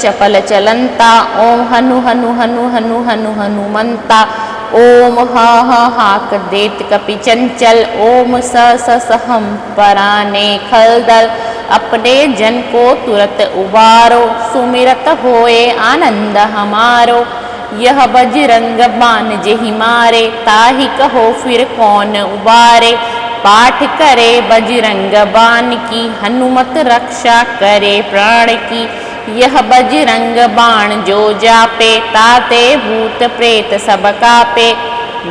चपल चलंता। ओम हनु हनु हनु हनु हनु हनुमंता। ओम हाक देत कपि चंचल। ओम सहम पराने खलदल। अपने जन को तुरत उबारो। सुमिरत होए आनंद हमारो। यह बजरंग बाण जेहि मारे। ताहि कहो फिर कौन उबारे। पाठ करे बजरंग बाण की। हनुमत रक्षा करे प्राण की। यह बजरंग बाण जो जापे। ताते भूत प्रेत सब कापे।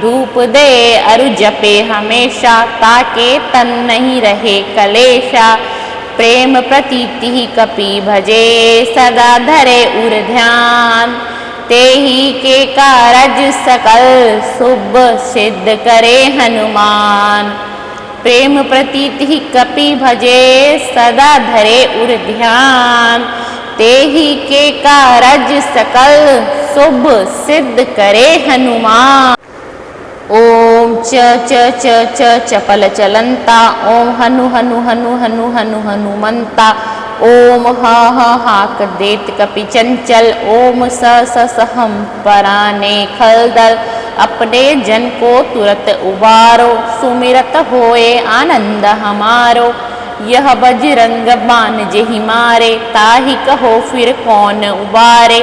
धूप दे अरु जपे हमेशा। ताके तन नहीं रहे कलेशा। प्रेम प्रतीति कपि भजे। सदा धरे उर ध्यान। तेहि के कारज सकल। शुभ सिद्ध करे हनुमान। प्रेम प्रतीति कपि भजे। सदा धरे उर ध्यान। तेहि के कारज सकल। शुभ सिद्ध करे हनुमान। ओम चपल चलंता। ओम हनु हनु हनु हनु हनु हनुमंता। ओम हाक देत कपि चंचल। ओम सहम पराने खलदल। अपने जन को तुरत उबारो। सुमिरत होए आनंद हमारो। यह बजरंग बाण जेहि मारे। ताहि कहो फिर कौन उबारे।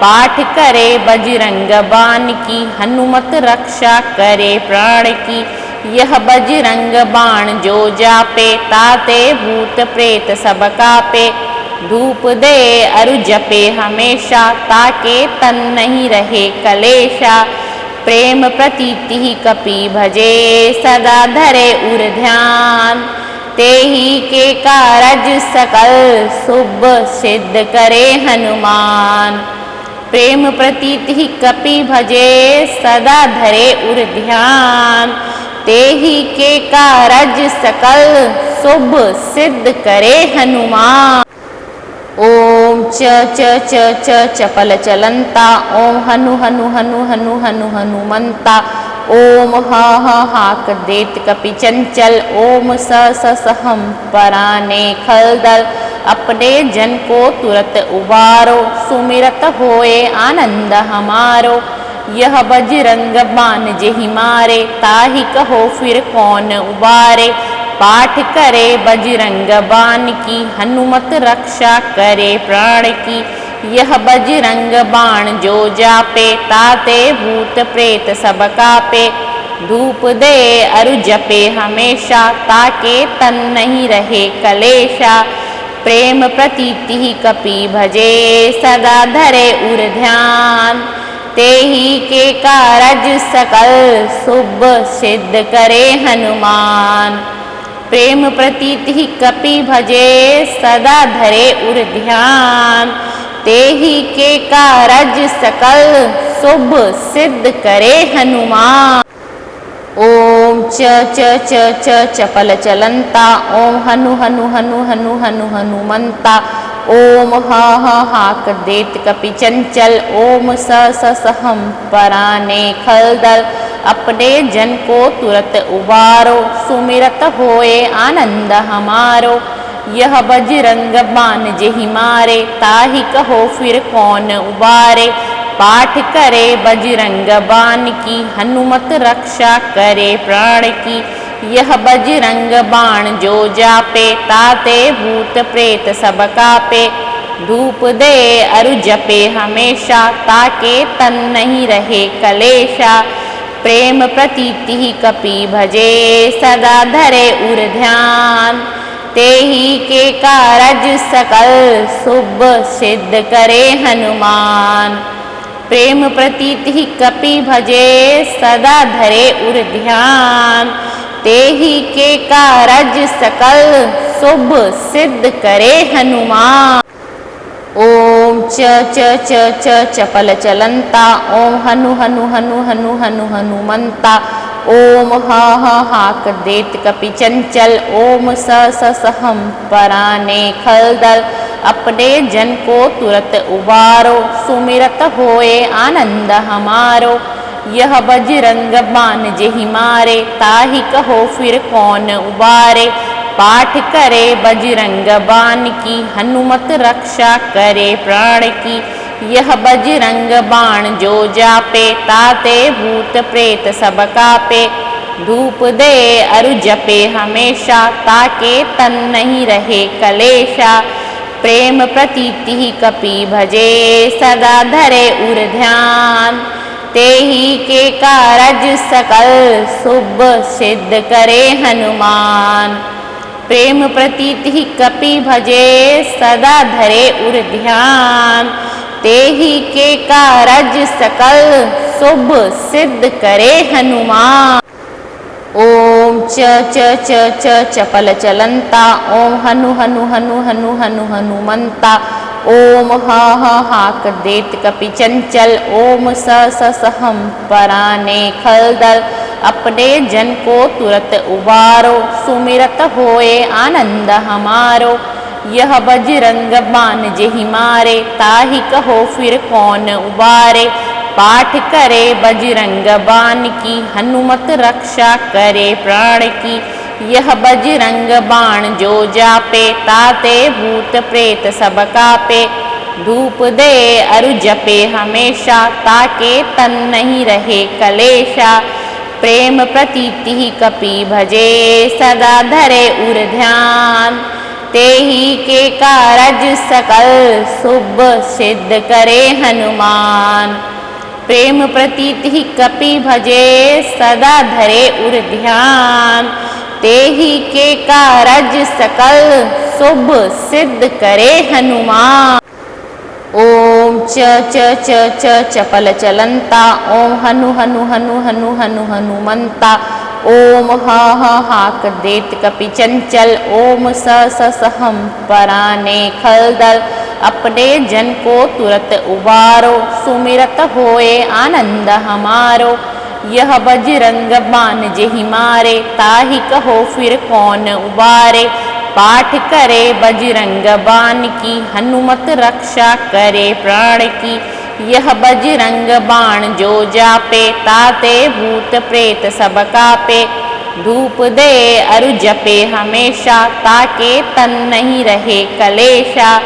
पाठ करे बजरंग बाण की। हनुमत रक्षा करे प्राण की। यह बजरंग बाण जो जापे। ताते भूत प्रेत सब कापे। धूप दे अरु जपे हमेशा। ताके तन नहीं रहे कलेशा। प्रेम प्रतीति कपि भजे। सदा धरे उर ध्यान। तेहि के कारज सकल। शुभ सिद्ध करे हनुमान। प्रेम प्रतीति कपि भजे। सदा धरे उर ध्यान। तेहि के कारज सकल। शुभ सिद्ध करे हनुमान। ओम चपल चलंता। ओम हनु हनु हनु हनु हनु हनुमंता। ओम हाक देत कपि चंचल। ओम सहम पराने खलदल। अपने जन को तुरत उबारो। सुमिरत होए आनंद हमारो। यह बजरंग बाण जेहि मारे। ताहि कहो फिर कौन उबारे। पाठ करे बजरंग बाण की। हनुमत रक्षा करे प्राण की। यह बजरंग बाण जो जापे। ताते भूत प्रेत सब कापे। धूप दे अरु जपे हमेशा। ताके तन नहीं रहे कलेशा। प्रेम प्रतीति कपि भजे। सदा धरे उर ध्यान। तेहि के कारज सकल। शुभ सिद्ध करे हनुमान। प्रेम प्रतीति कपि भजे। सदा धरे उर ध्यान। तेहि के कारज सकल। शुभ सिद्ध करे हनुमान। ओम चपल चलंता। ओम हनु हनु हनु हनु हनु हनुमंता। ओम हाक देत कपि चंचल। ओम सहम पराने खलदल। अपने जन को तुरत उबारो। सुमिरत होए आनंद हमारो। यह बजरंग बाण जेहि मारे। ताहि कहो फिर कौन उबारे। पाठ करे बजरंग बाण की। हनुमत रक्षा करे प्राण की। यह बजरंग बाण जो जापे। ताते भूत प्रेत सब कापे। धूप दे अरु जपे हमेशा। ताके तन नहीं रहे कलेशा। प्रेम प्रतीति कपि भजे। सदा धरे उर ध्यान। तेहि के कारज सकल। शुभ सिद्ध करे हनुमान। प्रेम प्रतीति कपि भजे। सदा धरे उर ध्यान। तेहि के कारज सकल। शुभ सिद्ध करे हनुमान। ओम चपल चलंता। ओम हनु हनु हनु हनु हनु हनुमंता। ओम हाक देत कपि चंचल। ओम सहम पराने खलदल। अपने जन को तुरत उबारो। सुमिरत होए आनंद हमारो। यह बजरंग बाण जेहि मारे। ताहि कहो फिर कौन उबारे। पाठ करे बजरंग बाण की, हनुमत रक्षा करे प्राण की। यह बजरंग बाण जो जापे, ताते भूत प्रेत सब कापे। धूप दे अरु जपे हमेशा, ताके तन नहीं रहे कलेशा। प्रेम प्रतीति कपि भजे, सदा धरे उर ध्यान। तेहि के कारज सकल, शुभ सिद्ध करे हनुमान। प्रेम प्रतीति कपि भजे, सदा धरे उर ध्यान। तेहि के कारज सकल, शुभ सिद्ध करे हनुमान। ओम च च च च चपल चलंता, ओम हनु हनु हनु हनु हनु हनुमंता। ओम ह ह हाक देत कपि चंचल, ओम स स सहम पराने खलदल। अपने जन को तुरत उबारो, सुमिरत होए आनंद हमारो। यह बजरंग बाण जेहि मारे, ताहि कहो फिर कौन उबारे। पाठ करे बजरंग बाण की, हनुमत रक्षा करे प्राण की। यह बजरंग बाण जो जापे, ताते भूत प्रेत सब कापे। धूप दे अरु जपे हमेशा, ताके तन नहीं रहे कलेशा। प्रेम प्रतीति कपि भजे, सदा धरे उर ध्यान। तेहि के कारज सकल, शुभ सिद्ध करे हनुमान। प्रेम प्रतीति कपि भजे, सदा धरे उर ध्यान। तेहि के कारज सकल, शुभ सिद्ध करे हनुमान। ओम च च च च चपल चलंता, ओम हनु हनु हनु हनु हनु हनुमंता। ओम ह ह हाक देत कपि चंचल, ओम स स सहम पराने खलदल। अपने जन को तुरत उबारो, सुमिरत होए आनंद हमारो। यह बजरंग बाण जेहि मारे, ताहि कहो फिर कौन उबारे। पाठ करे बजरंग बाण की, हनुमत रक्षा करे प्राण की। यह बजरंग बाण जो जापे, ताते भूत प्रेत सब कापे। धूप दे अरु जपे हमेशा, ताके तन नहीं रहे कलेशा।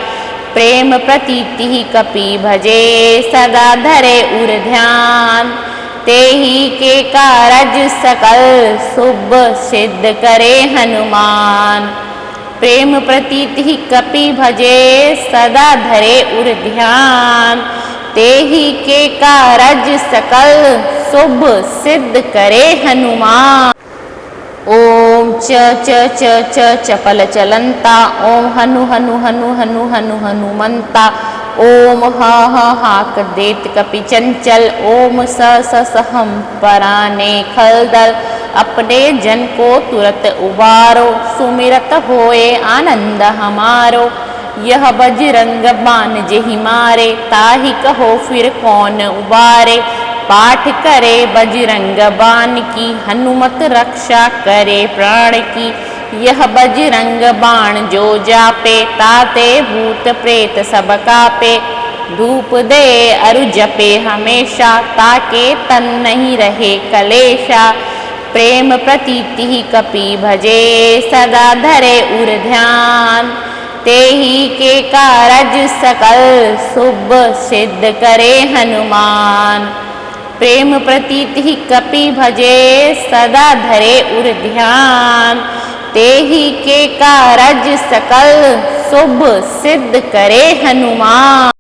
प्रेम प्रतीति कपि भजे, सदा धरे उर ध्यान। तेहि के कारज सकल, शुभ सिद्ध करे हनुमान। प्रेम प्रतीति कपि भजे, सदा धरे उर ध्यान। तेहि के कारज सकल, शुभ सिद्ध करे हनुमान। ओम च च च च चपल चलंता, ओम हनु हनु हनु हनु हनु हनुमंता। ओम ह ह हाक देत कपि चंचल, ओम स स सहम पराने खलदल। अपने जन को तुरत उबारो, सुमिरत होए आनंद हमारो। यह बजरंग बाण जेहि मारे, ताहि कहो फिर कौन उबारे। पाठ करे बजरंग बाण की, हनुमत रक्षा करे प्राण की। यह बजरंग बाण जो जापे, ताते भूत प्रेत सब कापे। धूप दे अरु जपे हमेशा, ताके तन नहीं रहे कलेशा। प्रेम प्रतीति कपि भजे, सदा धरे उर ध्यान। तेहि के कारज सकल, शुभ सिद्ध करे हनुमान। प्रेम प्रतीति कपि भजे, सदा धरे उर ध्यान। तेहि के कारज सकल, शुभ सिद्ध करे हनुमान।